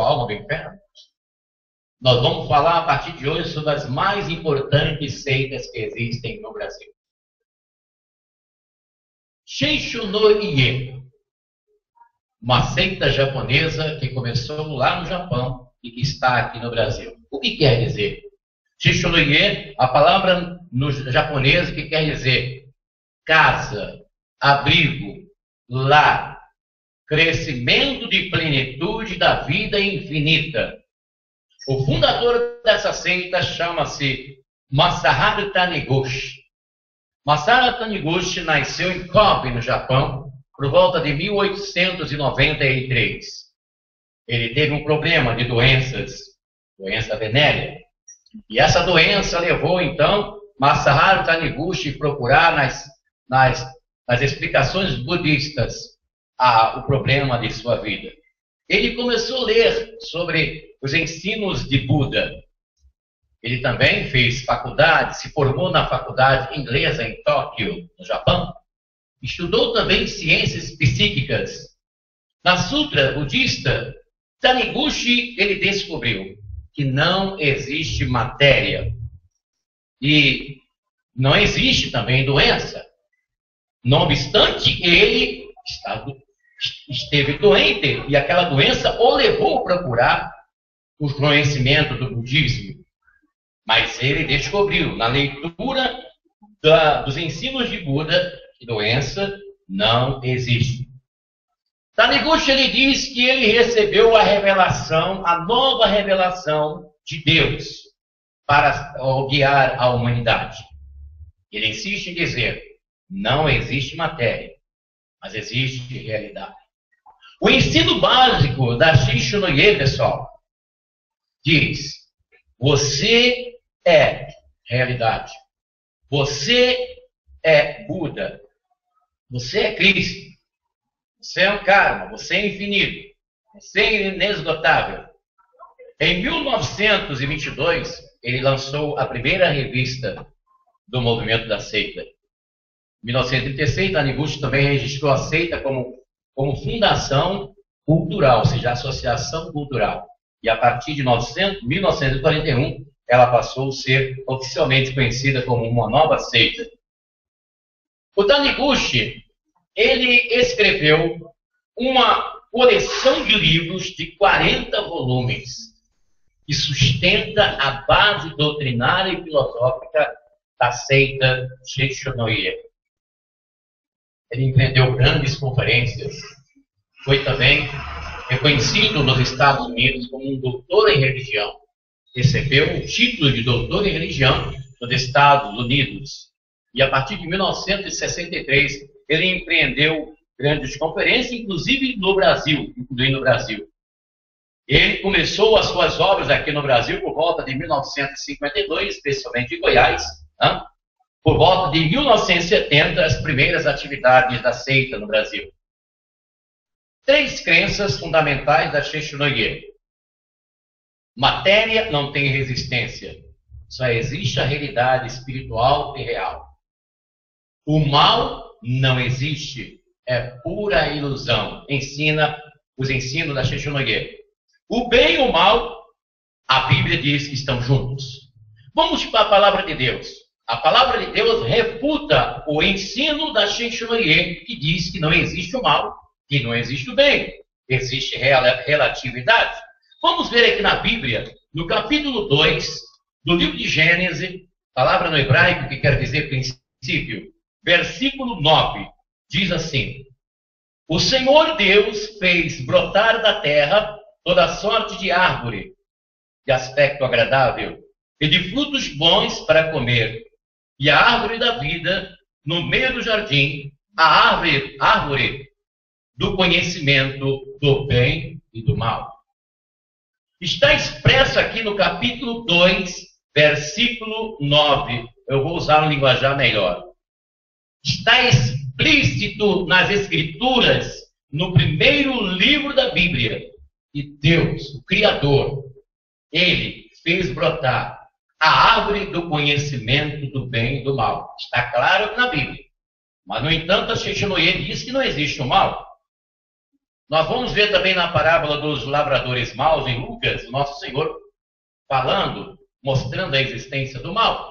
alma do inferno. Nós vamos falar a partir de hoje sobre as mais importantes seitas que existem no Brasil. Seicho no Ie, uma seita japonesa que começou lá no Japão e que está aqui no Brasil. O que quer dizer? Seicho no Ie, a palavra no japonês que quer dizer casa, abrigo, lar, crescimento de plenitude da vida infinita. O fundador dessa seita chama-se Masaharu Taniguchi. Masaharu Taniguchi nasceu em Kobe, no Japão, por volta de 1893. Ele teve um problema de doença venérea. E essa doença levou, então, Masaharu Taniguchi a procurar nas explicações budistas o problema de sua vida. Ele começou a ler sobre os ensinos de Buda. Ele também fez faculdade, se formou na faculdade inglesa em Tóquio, no Japão. Estudou também ciências psíquicas. Na Sutra budista, Taniguchi, ele descobriu que não existe matéria e não existe também doença. Não obstante, ele esteve doente e aquela doença o levou a procurar o conhecimento do budismo. Mas ele descobriu, na leitura dos ensinos de Buda, que doença não existe. Taniguchi, ele diz que ele recebeu a revelação, a nova revelação de Deus para guiar a humanidade. Ele insiste em dizer, não existe matéria, mas existe realidade. O ensino básico da Seicho no Ie, pessoal, diz, você é realidade. Você é Buda. Você é Cristo. Você é um karma. Você é infinito. Você é inesgotável. Em 1922, ele lançou a primeira revista do movimento da seita. Em 1936, Taniguchi também registrou a seita como fundação cultural, ou seja, associação cultural. E a partir de 1941, ela passou a ser oficialmente conhecida como uma nova seita. O Taniguchi, ele escreveu uma coleção de livros de 40 volumes que sustenta a base doutrinária e filosófica da seita Seicho no Ie. Ele empreendeu grandes conferências, foi também reconhecido nos Estados Unidos como um doutor em religião. Recebeu o título de doutor em religião nos Estados Unidos. E a partir de 1963, ele empreendeu grandes conferências, inclusive no Brasil, incluindo o Brasil. Ele começou as suas obras aqui no Brasil por volta de 1952, especialmente em Goiás. Por volta de 1970, as primeiras atividades da seita no Brasil. 3 crenças fundamentais da Seicho no Ie. Matéria não tem resistência. Só existe a realidade espiritual e real. O mal não existe. É pura ilusão. Ensina os ensinos da Seicho no Ie. O bem e o mal, a Bíblia diz que estão juntos. Vamos para a palavra de Deus. A palavra de Deus refuta o ensino da Seicho no Ie, que diz que não existe o mal, que não existe o bem. Existe relatividade. Vamos ver aqui na Bíblia, no capítulo 2 do livro de Gênesis, palavra no hebraico que quer dizer princípio, versículo 9, diz assim: O Senhor Deus fez brotar da terra toda sorte de árvore, de aspecto agradável, e de frutos bons para comer, e a árvore da vida no meio do jardim, a árvore do conhecimento do bem e do mal. Está expresso aqui no capítulo 2, versículo 9. Eu vou usar um linguajar melhor. Está explícito nas Escrituras, no primeiro livro da Bíblia, que Deus, o Criador, Ele fez brotar a árvore do conhecimento do bem e do mal. Está claro na Bíblia. Mas, no entanto, a Seicho no Ie diz que não existe o mal. Nós vamos ver também na parábola dos lavradores maus em Lucas, o nosso Senhor falando, mostrando a existência do mal.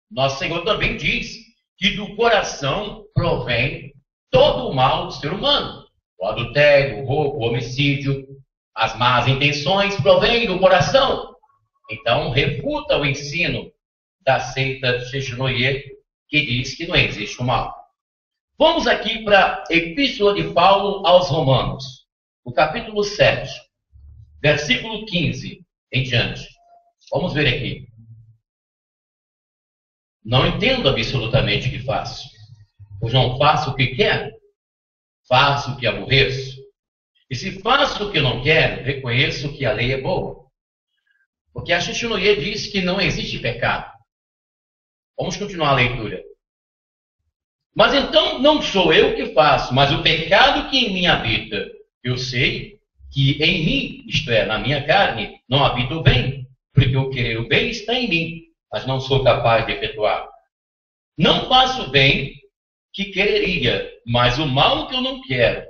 Nosso Senhor também diz que do coração provém todo o mal do ser humano. O adultério, o roubo, o homicídio, as más intenções provêm do coração. Então, refuta o ensino da seita de Sheshnoye, que diz que não existe o mal. Vamos aqui para a Epístola de Paulo aos Romanos, o capítulo 7, versículo 15 em diante. Vamos ver aqui. Não entendo absolutamente o que faço, pois não faço o que quero, faço o que aborreço. E se faço o que não quero, reconheço que a lei é boa. Porque a Sheshnoye diz que não existe pecado. Vamos continuar a leitura. Mas então não sou eu que faço, mas o pecado que em mim habita. Eu sei que em mim, isto é, na minha carne, não habita o bem, porque o querer o bem está em mim, mas não sou capaz de efetuar. Não faço o bem que quereria, mas o mal que eu não quero.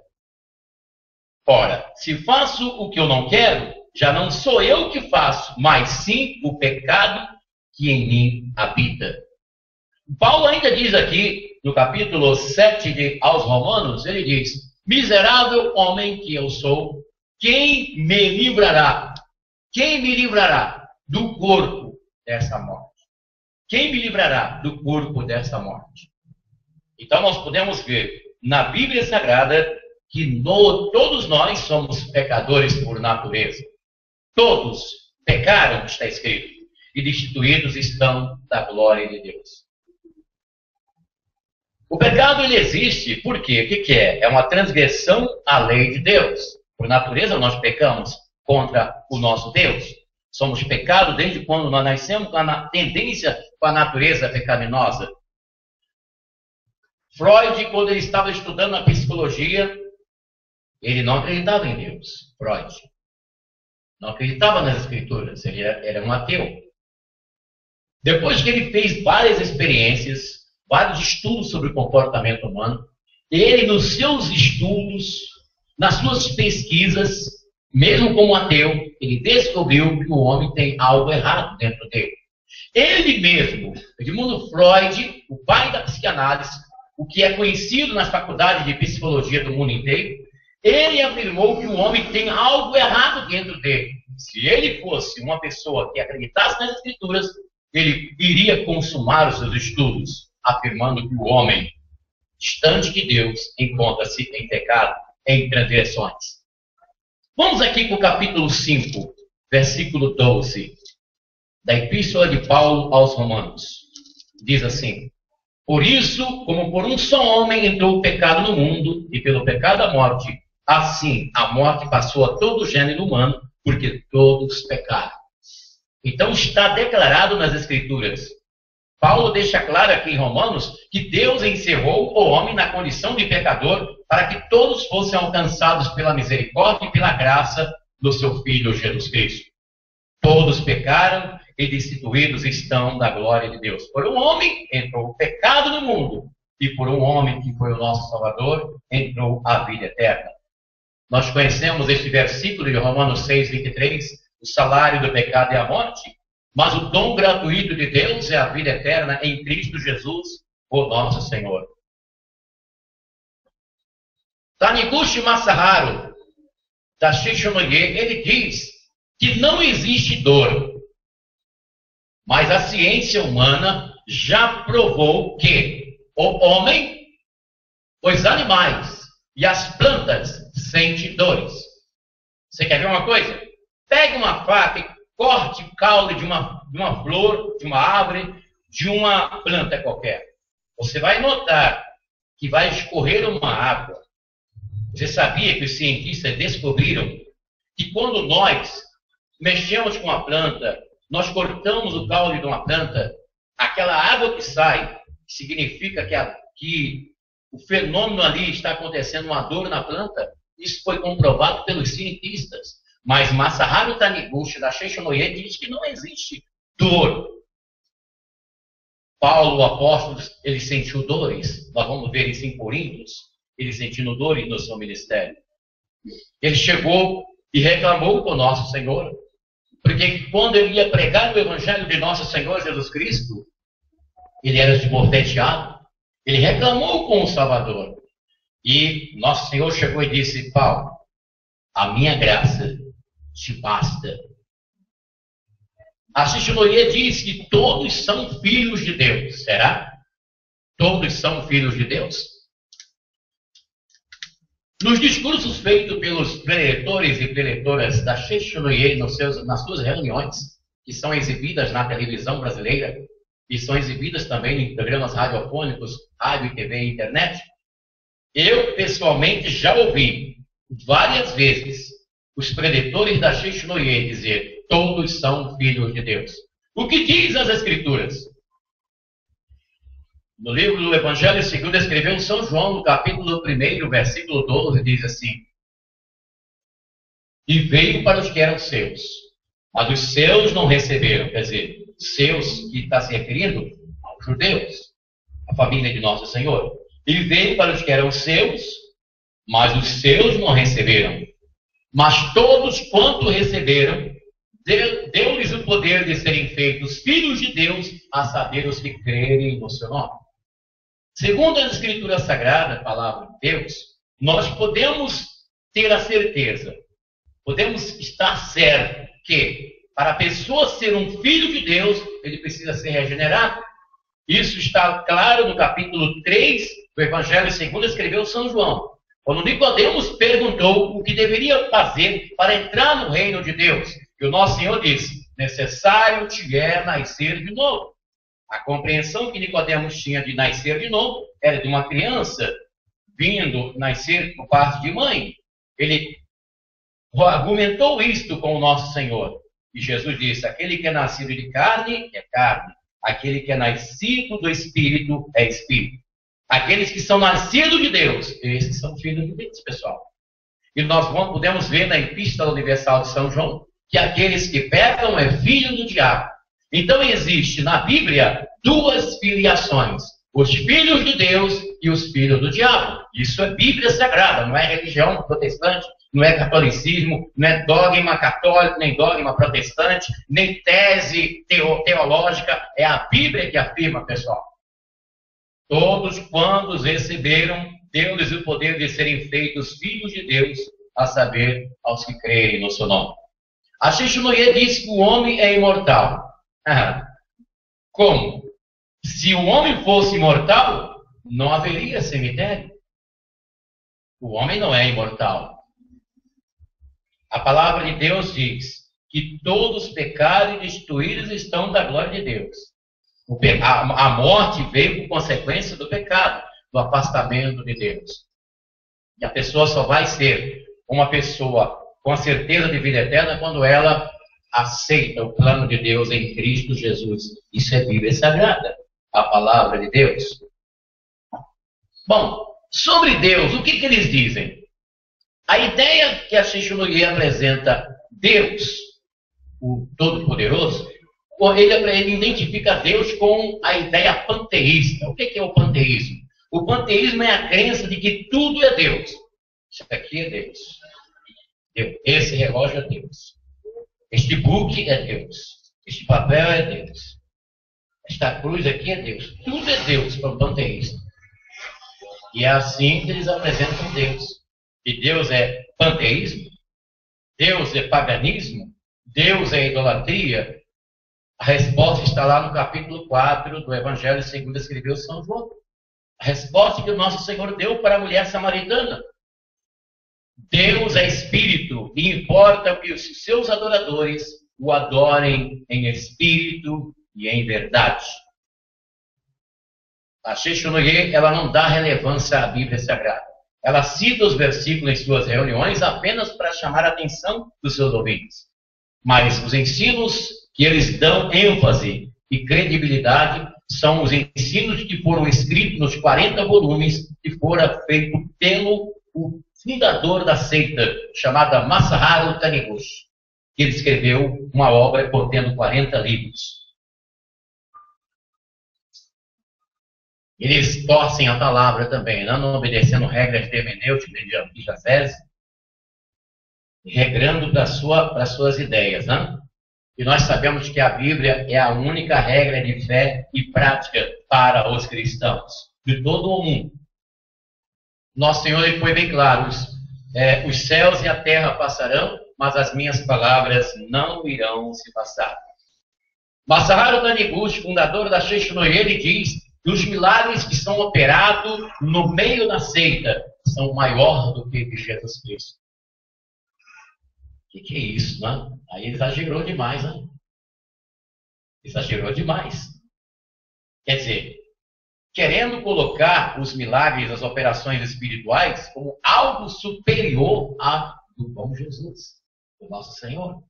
Ora, se faço o que eu não quero, já não sou eu que faço, mas sim o pecado que em mim habita. Paulo ainda diz aqui, no capítulo 7 aos Romanos, ele diz: miserável homem que eu sou, quem me livrará? Quem me livrará do corpo dessa morte? Quem me livrará do corpo dessa morte? Então nós podemos ver na Bíblia Sagrada que todos nós somos pecadores por natureza. Todos pecaram, está escrito, e destituídos estão da glória de Deus. O pecado, ele existe porque o que é? É uma transgressão à lei de Deus. Por natureza, nós pecamos contra o nosso Deus. Somos pecados desde quando nós nascemos com a tendência com a natureza pecaminosa. Freud, quando ele estava estudando a psicologia, ele não acreditava em Deus. Freud não acreditava nas escrituras, ele era um ateu. Depois que ele fez várias experiências, vários estudos sobre o comportamento humano, ele, nos seus estudos, nas suas pesquisas, mesmo como ateu, ele descobriu que o homem tem algo errado dentro dele. Ele mesmo, Edmundo Freud, o pai da psicanálise, o que é conhecido nas faculdades de psicologia do mundo inteiro, ele afirmou que o homem tem algo errado dentro dele. Se ele fosse uma pessoa que acreditasse nas escrituras, ele iria consumar os seus estudos, afirmando que o homem, distante de Deus, encontra-se em pecado, em transgressões. Vamos aqui para o capítulo 5, versículo 12, da Epístola de Paulo aos Romanos. Diz assim: por isso, como por um só homem entrou o pecado no mundo, e pelo pecado a morte, assim a morte passou a todo o gênero humano, porque todos pecaram. Então está declarado nas Escrituras. Paulo deixa claro aqui em Romanos que Deus encerrou o homem na condição de pecador para que todos fossem alcançados pela misericórdia e pela graça do seu Filho Jesus Cristo. Todos pecaram e destituídos estão da glória de Deus. Por um homem entrou o pecado no mundo, e por um homem que foi o nosso Salvador entrou a vida eterna. Nós conhecemos este versículo de Romanos 6, 23, o salário do pecado é a morte, mas o dom gratuito de Deus é a vida eterna em Cristo Jesus, o nosso Senhor. Taniguchi Masaharu, da Sheshnoye, ele diz que não existe dor, mas a ciência humana já provou que o homem, os animais e as plantas sentem dores. Você quer ver uma coisa? Pegue uma faca e corte o caule de uma flor, de uma árvore, de uma planta qualquer. Você vai notar que vai escorrer uma água. Você sabia que os cientistas descobriram que quando nós mexemos com a planta, nós cortamos o caule de uma planta, aquela água que sai, significa que o fenômeno ali está acontecendo, uma dor na planta? Isso foi comprovado pelos cientistas. Mas Masaharu Taniguchi, da Sheshnoye, diz que não existe dor. Paulo, o apóstolo, ele sentiu dores. Nós vamos ver isso em Coríntios, ele sentindo dores no seu ministério. Ele chegou e reclamou com o nosso Senhor, porque quando ele ia pregar o Evangelho de nosso Senhor Jesus Cristo, ele era esbofeteado, ele reclamou com o Salvador. E nosso Senhor chegou e disse: Paulo, a minha graça te basta. A Chichinoye diz que todos são filhos de Deus. Será? Todos são filhos de Deus? Nos discursos feitos pelos preletores e preletoras da Chichinoye nas suas reuniões, que são exibidas na televisão brasileira e são exibidas também em programas radiofônicos, rádio, TV e internet, eu pessoalmente já ouvi várias vezes os preletores da Chichinoye dizer: todos são filhos de Deus. O que diz as Escrituras? No livro do Evangelho segundo escreveu São João, no capítulo 1, versículo 12, diz assim: E veio para os que eram seus, mas os seus não receberam. Quer dizer, seus que está se referindo aos judeus, a família de Nosso Senhor. E veio para os que eram seus, mas os seus não receberam. Mas todos quanto receberam, deu-lhes o poder de serem feitos filhos de Deus, a saber, os que crerem no seu nome. Segundo as Escrituras Sagradas, a palavra de Deus, nós podemos ter a certeza, podemos estar certo que para a pessoa ser um filho de Deus, ele precisa ser regenerado. Isso está claro no capítulo 3 do Evangelho segundo escreveu São João. Quando Nicodemos perguntou o que deveria fazer para entrar no reino de Deus, e o nosso Senhor disse: necessário te é nascer de novo. A compreensão que Nicodemos tinha de nascer de novo era de uma criança vindo nascer por parte de mãe. Ele argumentou isto com o nosso Senhor. E Jesus disse: aquele que é nascido de carne é carne. Aquele que é nascido do Espírito é Espírito. Aqueles que são nascidos de Deus, esses são filhos de Deus, pessoal. E nós podemos ver na Epístola Universal de São João que aqueles que pecam é filho do diabo. Então existe na Bíblia duas filiações: os filhos de Deus e os filhos do diabo. Isso é Bíblia Sagrada, não é religião protestante, não é catolicismo, não é dogma católico, nem dogma protestante, nem tese teológica. É a Bíblia que afirma, pessoal. Todos quantos receberam, deu-lhes o poder de serem feitos filhos de Deus, a saber, aos que crerem no seu nome. A Chichinoye diz que o homem é imortal. Como? Se o homem fosse imortal, não haveria cemitério. O homem não é imortal. A palavra de Deus diz que todos pecaram e destruídos estão da glória de Deus. A morte veio por consequência do pecado, do afastamento de Deus. E a pessoa só vai ser uma pessoa com a certeza de vida eterna quando ela aceita o plano de Deus em Cristo Jesus. Isso é Bíblia Sagrada, a palavra de Deus. Bom, sobre Deus, o que eles dizem? A ideia que a Chichinoye apresenta Deus, o Todo-Poderoso, ele identifica Deus com a ideia panteísta. O que é o panteísmo? O panteísmo é a crença de que tudo é Deus. Isso aqui é Deus. Esse relógio é Deus. Este book é Deus. Este papel é Deus. Esta cruz aqui é Deus. Tudo é Deus para o panteísta. E é assim que eles apresentam Deus. E Deus é panteísmo? Deus é paganismo? Deus é idolatria? A resposta está lá no capítulo 4 do Evangelho segundo escreveu São João. A resposta que o nosso Senhor deu para a mulher samaritana. Deus é Espírito e importa que os seus adoradores o adorem em Espírito e em verdade. A Chichinoye, ela não dá relevância à Bíblia Sagrada. Ela cita os versículos em suas reuniões apenas para chamar a atenção dos seus ouvintes. Mas os ensinos que eles dão ênfase e credibilidade são os ensinos que foram escritos nos 40 volumes que foram feitos pelo fundador da seita, chamada Masaharu Taniguchi, que ele escreveu uma obra contendo 40 livros. Eles torcem a palavra também, não obedecendo regras de hermenêutica, de exegese, regrando para as suas ideias, né? E nós sabemos que a Bíblia é a única regra de fé e prática para os cristãos de todo o mundo. Nosso Senhor ele foi bem claro: os céus e a terra passarão, mas as minhas palavras não irão se passar. Masaharu Taniguchi, fundador da Shishinoi, ele diz que os milagres que são operados no meio da seita são maiores do que de Jesus Cristo. O que é isso, né? Aí ele exagerou demais, né? Exagerou demais. Quer dizer, querendo colocar os milagres, as operações espirituais, como algo superior a do bom Jesus, o nosso Senhor.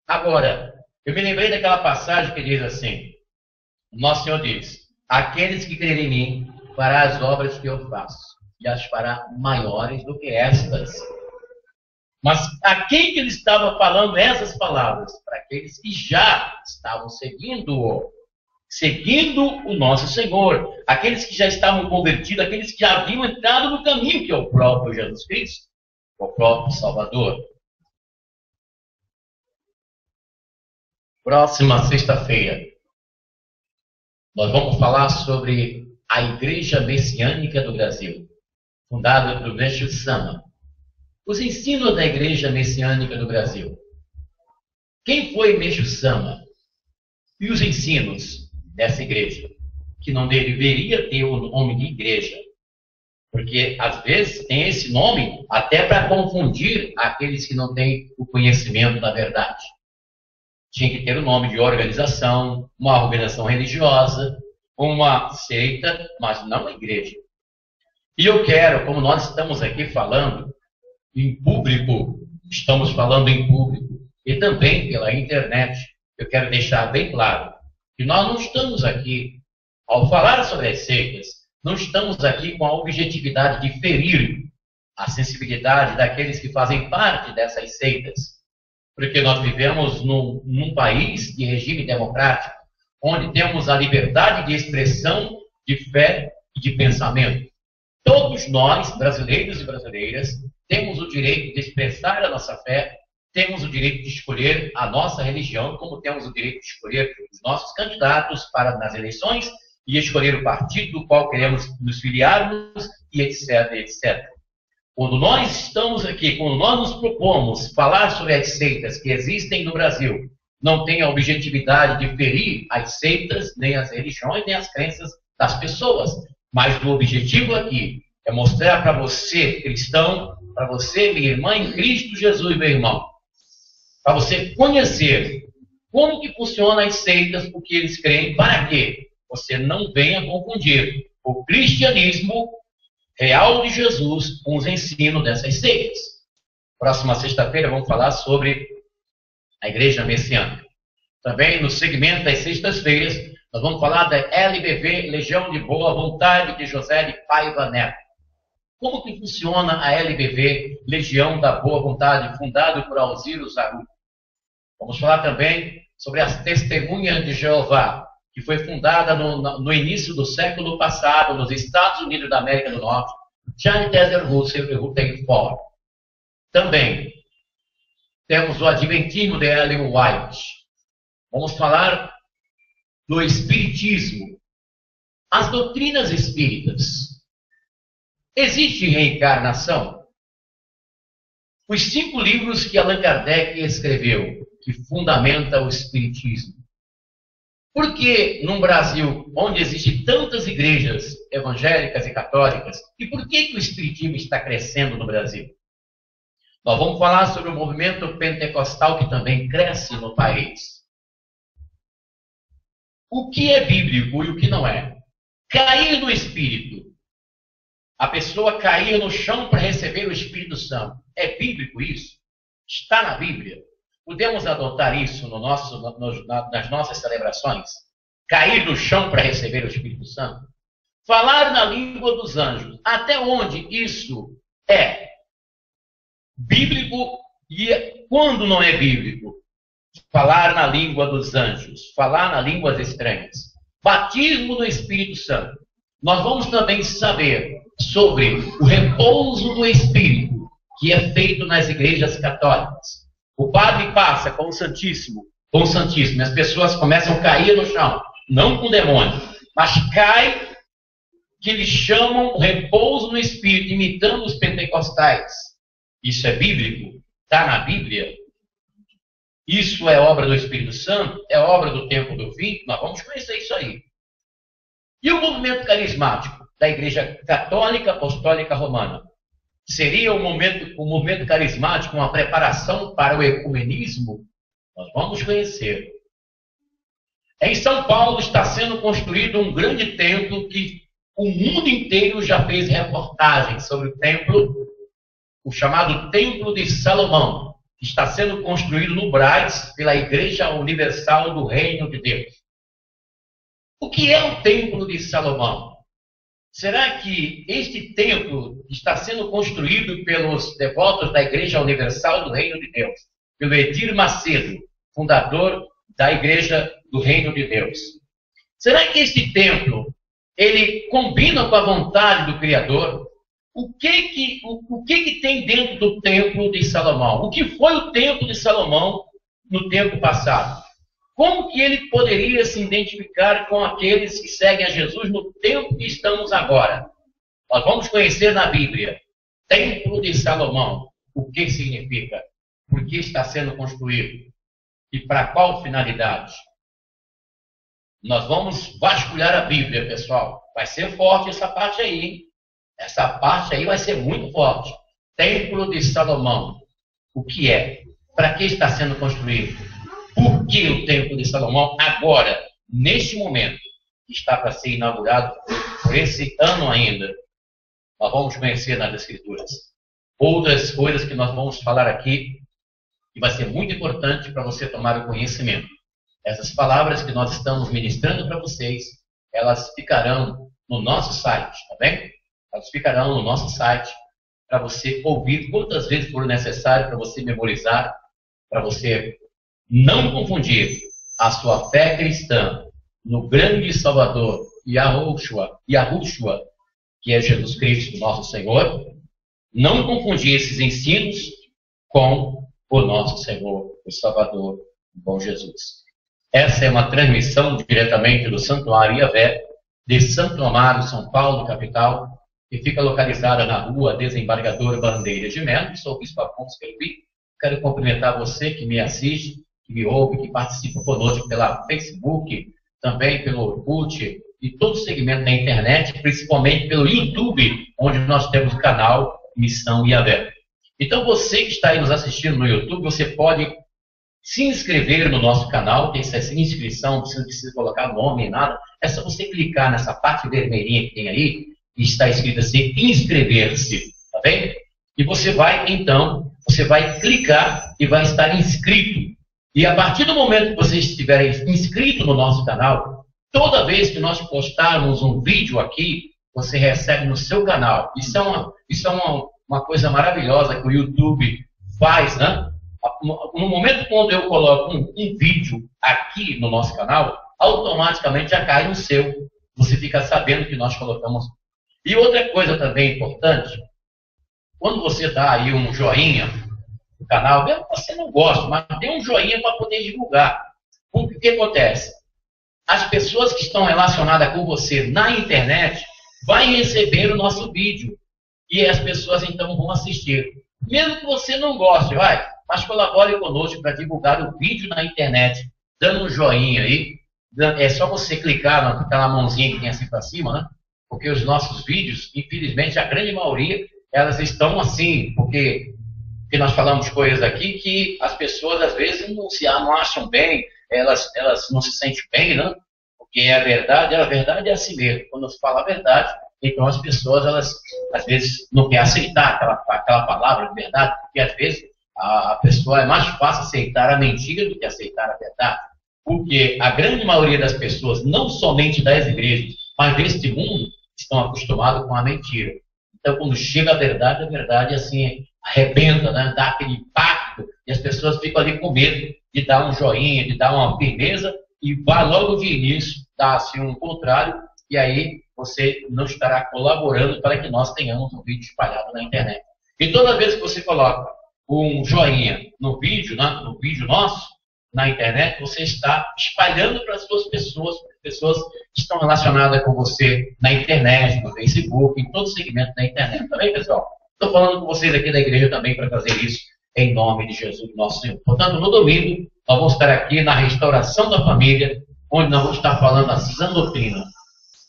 Agora, eu me lembrei daquela passagem que diz assim: o nosso Senhor diz: aqueles que crerem em mim fará as obras que eu faço, e as fará maiores do que estas. Mas a quem que ele estava falando essas palavras? Para aqueles que já estavam seguindo o nosso Senhor, aqueles que já estavam convertidos, aqueles que já haviam entrado no caminho que é o próprio Jesus Cristo, o próprio Salvador. Próxima sexta-feira, nós vamos falar sobre a Igreja Messiânica do Brasil, fundada por Meixo Sama. Os ensinos da Igreja Messiânica do Brasil. Quem foi Meixo Sama? E os ensinos dessa igreja? Que não deveria ter o nome de igreja. Porque, às vezes, tem esse nome até para confundir aqueles que não têm o conhecimento da verdade. Tinha que ter o nome de organização, uma organização religiosa, uma seita, mas não uma igreja. E eu quero, como nós estamos aqui falando em público, estamos falando em público, e também pela internet, eu quero deixar bem claro que nós não estamos aqui, ao falar sobre as seitas, não estamos aqui com a objetividade de ferir a sensibilidade daqueles que fazem parte dessas seitas, porque nós vivemos num país de regime democrático, onde temos a liberdade de expressão, de fé e de pensamento. Todos nós, brasileiros e brasileiras, temos o direito de expressar a nossa fé, temos o direito de escolher a nossa religião, como temos o direito de escolher os nossos candidatos nas eleições e escolher o partido do qual queremos nos filiarmos, e etc, etc. Quando nós estamos aqui, quando nós nos propomos falar sobre as seitas que existem no Brasil, não tem a objetividade de ferir as seitas, nem as religiões, nem as crenças das pessoas. Mas o objetivo aqui é mostrar para você, cristão, para você, minha irmã em Cristo Jesus, meu irmão, para você conhecer como que funcionam as seitas, o que eles creem, para que você não venha confundir o cristianismo real de Jesus com os ensinos dessas seitas. Próxima sexta-feira vamos falar sobre a Igreja Messiânica. Também no segmento das sextas-feiras, nós vamos falar da LBV, Legião de Boa Vontade de José de Paiva Neto. Como que funciona a LBV, Legião da Boa Vontade, fundada por Alziro Zaru? Vamos falar também sobre as Testemunhas de Jeová, que foi fundada no início do século passado nos Estados Unidos da América do Norte, Charles Taze Russell e Rutherford Ford. Também temos o Adventismo de Ellen White. Vamos falar do Espiritismo, as doutrinas espíritas. Existe reencarnação? Os 5 livros que Allan Kardec escreveu, que fundamenta o Espiritismo. Por que num Brasil onde existem tantas igrejas evangélicas e católicas, e por que o Espiritismo está crescendo no Brasil? Nós vamos falar sobre o movimento pentecostal que também cresce no país. O que é bíblico e o que não é? Cair no Espírito. A pessoa cair no chão para receber o Espírito Santo. É bíblico isso? Está na Bíblia? Podemos adotar isso nas nossas celebrações? Cair no chão para receber o Espírito Santo? Falar na língua dos anjos. Até onde isso é bíblico e quando não é bíblico? Falar na língua dos anjos. Falar na línguas estranhas. Batismo do Espírito Santo. Nós vamos também saber sobre o repouso do Espírito. que é feito nas igrejas católicas. O padre passa com o Santíssimo, e as pessoas começam a cair no chão, não com demônio, mas cai, que eles chamam repouso no Espírito, imitando os pentecostais. Isso é bíblico? Está na Bíblia? Isso é obra do Espírito Santo? É obra do tempo do fim? Nós vamos conhecer isso aí. E o movimento carismático da Igreja Católica Apostólica Romana? Seria o movimento carismático uma preparação para o ecumenismo? Nós vamos conhecer. Em São Paulo está sendo construído um grande templo que o mundo inteiro já fez reportagens sobre o templo, o chamado Templo de Salomão, que está sendo construído no Brás pela Igreja Universal do Reino de Deus. O que é o Templo de Salomão? Será que este templo está sendo construído pelos devotos da Igreja Universal do Reino de Deus, pelo Edir Macedo, fundador da Igreja do Reino de Deus? Será que este templo ele combina com a vontade do Criador? O que tem dentro do Templo de Salomão? O que foi o Templo de Salomão no tempo passado? Como que ele poderia se identificar com aqueles que seguem a Jesus no tempo que estamos agora? Nós vamos conhecer na Bíblia. Templo de Salomão. O que significa? Por que está sendo construído? E para qual finalidade? Nós vamos vasculhar a Bíblia, pessoal. Vai ser forte essa parte aí, hein? Essa parte aí vai ser muito forte. Templo de Salomão. O que é? Para que está sendo construído? Por que o Templo de Salomão agora, neste momento, está para ser inaugurado por esse ano ainda? Nós vamos conhecer nas Escrituras. Outras coisas que nós vamos falar aqui, e vai ser muito importante para você tomar o conhecimento. Essas palavras que nós estamos ministrando para vocês, elas ficarão no nosso site, tá bem? Elas ficarão no nosso site para você ouvir quantas vezes for necessário, para você memorizar, para você não confundir a sua fé cristã no grande Salvador, Yahushua, que é Jesus Cristo, nosso Senhor. Não confundir esses ensinos com o nosso Senhor, o Salvador, o bom Jesus. Essa é uma transmissão diretamente do Santuário Yahvé, de Santo Amaro, São Paulo, capital, que fica localizada na rua Desembargador Bandeira de Melo. Sou o Bispo Afonso Kelpi. Quero cumprimentar você que me assiste, que me ouve, que participa conosco pela Facebook, também pelo Orkut e todo o segmento da internet, principalmente pelo YouTube, onde nós temos o canal Missão Yahvé. Então você que está aí nos assistindo no YouTube, você pode se inscrever no nosso canal, tem essa inscrição, você não precisa colocar nome nem nada, é só você clicar nessa parte vermelhinha que tem aí, e está escrito assim, inscrever-se, tá bem? E você vai, então, você vai clicar e vai estar inscrito. E a partir do momento que você estiver inscrito no nosso canal, toda vez que nós postarmos um vídeo aqui, você recebe no seu canal. Isso é uma coisa maravilhosa que o YouTube faz, né? No momento quando eu coloco um vídeo aqui no nosso canal, automaticamente já cai no seu. Você fica sabendo que nós colocamos. E outra coisa também importante, quando você dá aí um joinha no canal, mesmo que você não gosta, mas dê um joinha para poder divulgar. Porque o que acontece? As pessoas que estão relacionadas com você na internet vão receber o nosso vídeo. E as pessoas então vão assistir. Mesmo que você não goste, mas colabore conosco para divulgar o vídeo na internet, dando um joinha aí. É só você clicar naquela mãozinha que tem assim para cima, né? Porque os nossos vídeos, infelizmente, a grande maioria, elas estão assim, porque nós falamos coisas aqui que as pessoas, às vezes, não acham bem, elas não se sentem bem, né? Porque a verdade é assim mesmo. Quando se fala a verdade, então as pessoas, elas, às vezes, não querem aceitar aquela palavra de verdade, porque, às vezes, a pessoa é mais fácil aceitar a mentira do que aceitar a verdade. Porque a grande maioria das pessoas, não somente das igrejas, mas deste mundo, estão acostumados com a mentira. Então, quando chega a verdade assim, arrebenta, né? Dá aquele impacto, e as pessoas ficam ali com medo de dar um joinha, de dar uma firmeza, e vai logo de início dar assim um contrário, e aí você não estará colaborando para que nós tenhamos um vídeo espalhado na internet. E toda vez que você coloca um joinha no vídeo nosso, na internet, você está espalhando para as suas pessoas que estão relacionadas com você na internet, no Facebook, em todo segmento da internet. Tá bem, pessoal? Estou falando com vocês aqui da igreja também para fazer isso em nome de Jesus, nosso Senhor. Portanto, no domingo, nós vamos estar aqui na restauração da família, onde nós vamos estar falando a sã doutrina.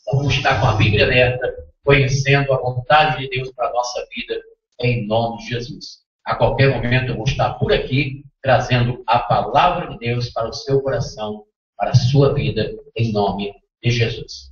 Nós vamos estar com a Bíblia aberta, conhecendo a vontade de Deus para a nossa vida, em nome de Jesus. A qualquer momento eu vou estar por aqui, trazendo a palavra de Deus para o seu coração, para a sua vida, em nome de Jesus.